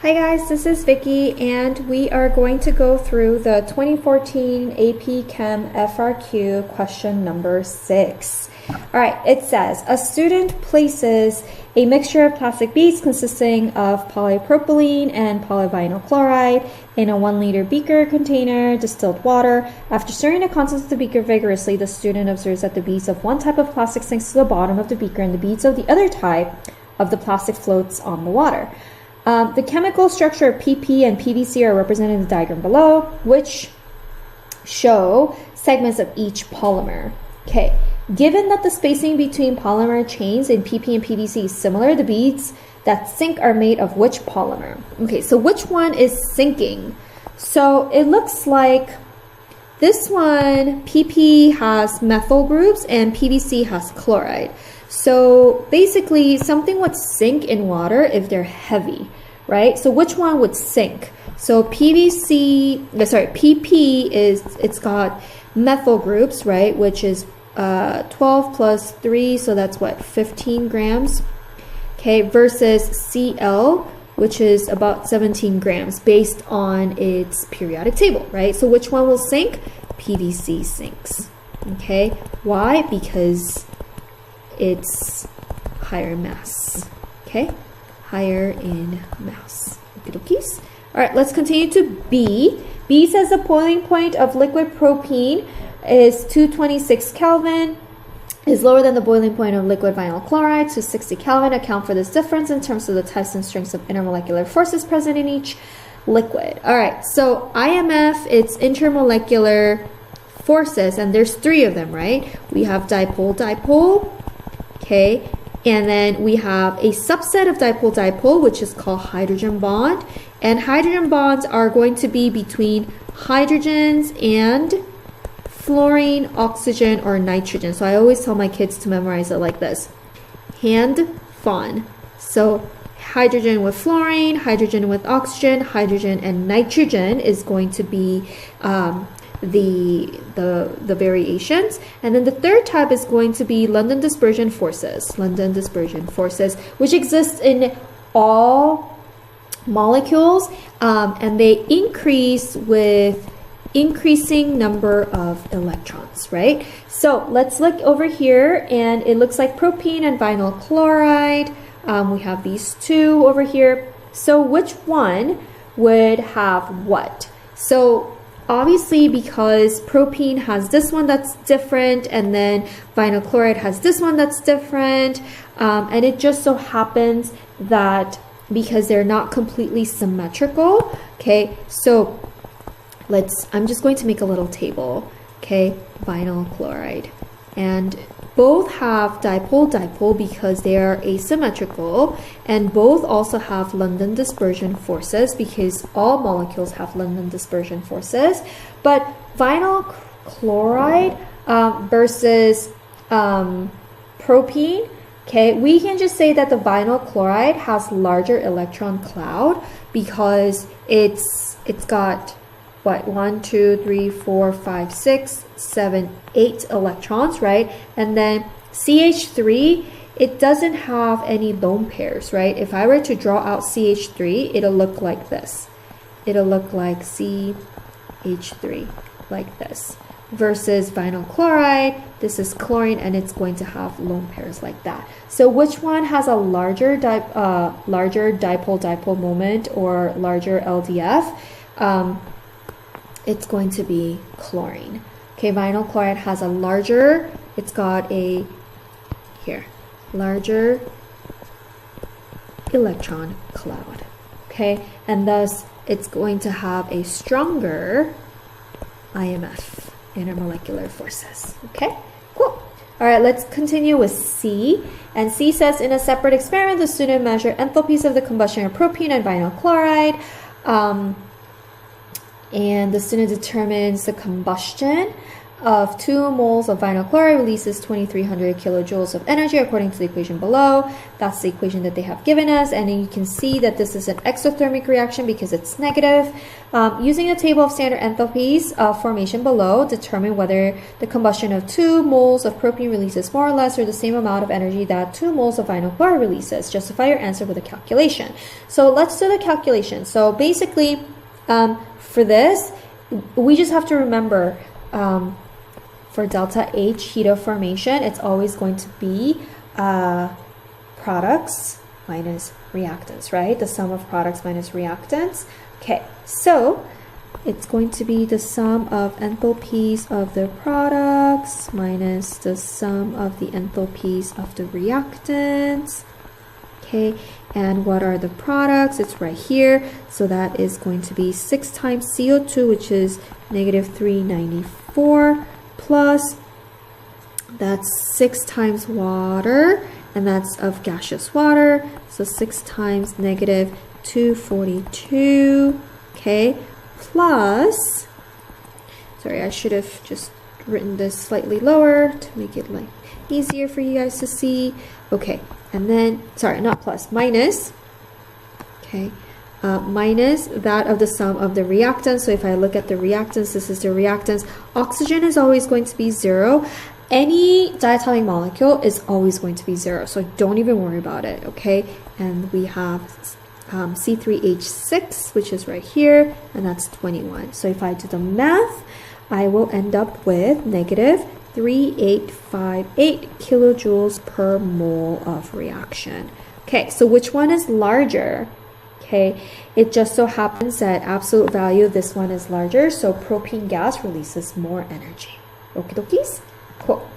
Hi guys, this is Vicky and we are going to go through the 2014 AP Chem FRQ question number 6. Alright, it says, a student places a mixture of plastic beads consisting of polypropylene and polyvinyl chloride in a 1 liter beaker container distilled water. After stirring the contents of the beaker vigorously, the student observes that the beads of one type of plastic sinks to the bottom of the beaker and the beads of the other type of the plastic floats on the water. The chemical structure of PP and PVC are represented in the diagram below, which show segments of each polymer. Okay, given that the spacing between polymer chains in PP and PVC is similar, the beads that sink are made of which polymer? Okay, so which one is sinking? So it looks like this one, PP has methyl groups and PVC has chloride. So basically something would sink in water if they're heavy, right? So which one would sink? So PP it's got methyl groups, right? Which is 12 plus 3, so that's what, 15 grams, okay, versus Cl, which is about 17 grams based on its periodic table, right? So which one will sink? PVC sinks, okay? Why? Because it's higher mass, okay? Higher in mass. Okey-dokies. All right, let's continue to B. B says the boiling point of liquid propene is 226 Kelvin, is lower than the boiling point of liquid vinyl chloride, 260 Kelvin. Account for this difference in terms of the types and strengths of intermolecular forces present in each liquid. All right, so IMF, it's intermolecular forces, and there's 3 of them, right? We have dipole-dipole, okay, and then we have a subset of dipole-dipole, which is called hydrogen bond, and hydrogen bonds are going to be between hydrogens and fluorine, oxygen, or nitrogen. So I always tell my kids to memorize it like this. Hand-fon. So hydrogen with fluorine, hydrogen with oxygen, hydrogen and nitrogen is going to be the variations. And then the third type is going to be London dispersion forces. London dispersion forces, which exist in all molecules, and they increase with increasing number of electrons, right? So let's look over here, and it looks like propene and vinyl chloride. We have these 2 over here. So which one would have what? So obviously, because propene has this one that's different, and then vinyl chloride has this one that's different, and it just so happens that because they're not completely symmetrical, okay, so I'm just going to make a little table, okay, vinyl chloride, and both have dipole-dipole because they are asymmetrical, and both also have London dispersion forces because all molecules have London dispersion forces. But vinyl chloride versus propene, okay, we can just say that the vinyl chloride has larger electron cloud because it's got what, 1, 2, 3, 4, 5, 6, 7, 8 electrons, right? And then CH3, it doesn't have any lone pairs, right? If I were to draw out CH3, it'll look like this. It'll look like CH3, like this. Versus vinyl chloride, this is chlorine, and it's going to have lone pairs like that. So which one has a larger dipole-dipole moment or larger LDF? It's going to be chlorine. Okay, vinyl chloride has a larger, it's got a, here, larger electron cloud. Okay, and thus it's going to have a stronger IMF, intermolecular forces. Okay, cool. All right, let's continue with C. And C says, in a separate experiment, the student measured enthalpies of the combustion of propene and vinyl chloride. And the student determines the combustion. of 2 moles of vinyl chloride releases 2300 kilojoules of energy according to the equation below. That's the equation that they have given us, and then you can see that this is an exothermic reaction because it's negative. Using a table of standard enthalpies of formation below, determine whether the combustion of 2 moles of propene releases more or less or the same amount of energy that 2 moles of vinyl chloride releases. Justify your answer with a calculation. So let's do the calculation. So basically, for this, we just have to remember for delta H heat of formation, it's always going to be products minus reactants, right? The sum of products minus reactants. Okay, so it's going to be the sum of enthalpies of the products minus the sum of the enthalpies of the reactants. Okay, and what are the products? It's right here. So that is going to be 6 times CO2, which is negative 394, plus that's 6 times water, and that's of gaseous water. So 6 times negative 242, okay, plus, sorry, I should have just written this slightly lower to make it like easier for you guys to see. Okay, and then, sorry, not plus, minus, okay, minus that of the sum of the reactants. So if I look at the reactants, this is the reactants. Oxygen is always going to be 0. Any diatomic molecule is always going to be 0, so don't even worry about it, okay? And we have C3H6, which is right here, and that's 21. So if I do the math, I will end up with negative 3858 kilojoules per mole of reaction. Okay, so which one is larger? Okay, it just so happens that absolute value, this one is larger, so propane gas releases more energy. Okie dokies? Cool.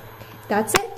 That's it.